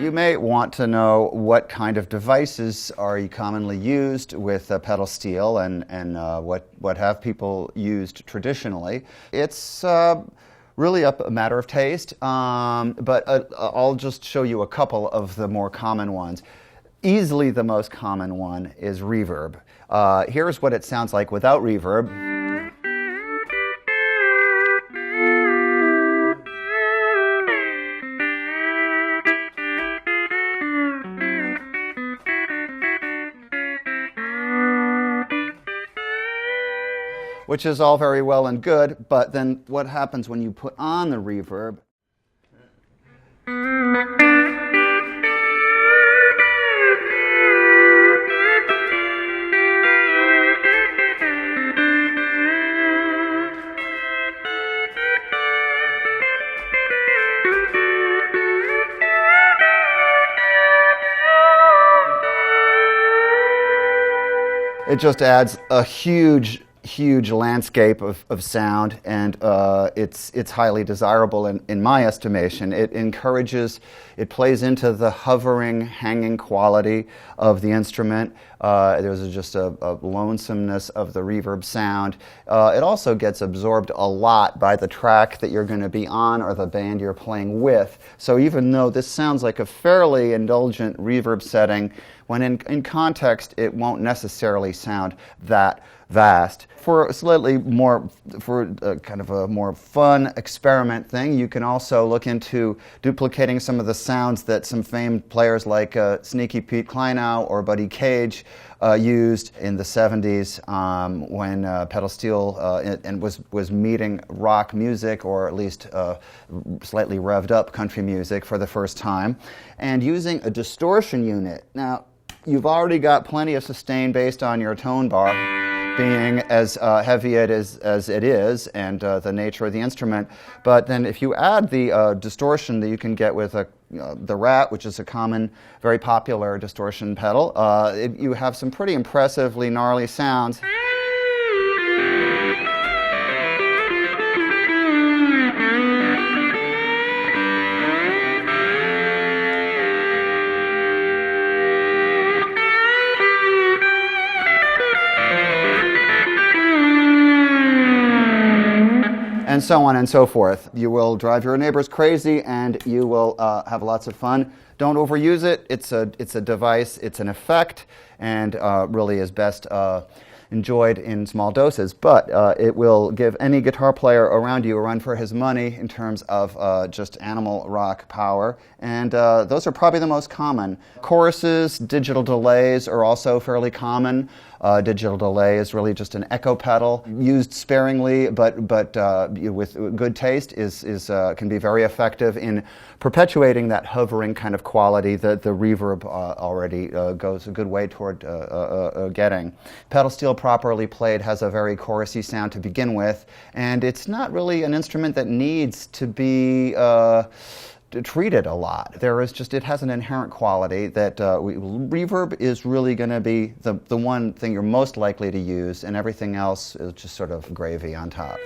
You may want to know what kind of devices are commonly used with pedal steel and what have people used traditionally. It's really a matter of taste, but I'll just show you a couple of the more common ones. Easily the most common one is reverb. Here's what it sounds like without reverb. Which is all very well and good, but then what happens when you put on the reverb? It just adds a huge landscape of sound, and it's highly desirable in my estimation. It plays into the hovering, hanging quality of the instrument. There's just a lonesomeness of the reverb sound. It also gets absorbed a lot by the track that you're going to be on or the band you're playing with. So even though this sounds like a fairly indulgent reverb setting, when in context it won't necessarily sound that vast. For kind of a more fun experiment thing, you can also look into duplicating some of the sounds that some famed players like Sneaky Pete Kleinow or Buddy Cage used in the 70s when pedal steel and was meeting rock music, or at least slightly revved up country music for the first time, and using a distortion unit. Now, you've already got plenty of sustain based on your tone bar being as heavy as it is, and the nature of the instrument. But then if you add the distortion that you can get with the Rat, which is a common, very popular distortion pedal, you have some pretty impressively gnarly sounds. And so on and so forth. You will drive your neighbors crazy, and you will have lots of fun. Don't overuse it. It's a device, it's an effect, and really is best enjoyed in small doses. But it will give any guitar player around you a run for his money in terms of just animal rock power. And those are probably the most common. Choruses, digital delays are also fairly common. Digital delay is really just an echo pedal used sparingly, but with good taste can be very effective in perpetuating that hovering kind of quality that the reverb already goes a good way toward getting. Pedal steel properly played has a very chorusy sound to begin with, and it's not really an instrument that needs to be treated a lot. It has an inherent quality that reverb is really going to be the one thing you're most likely to use, and everything else is just sort of gravy on top.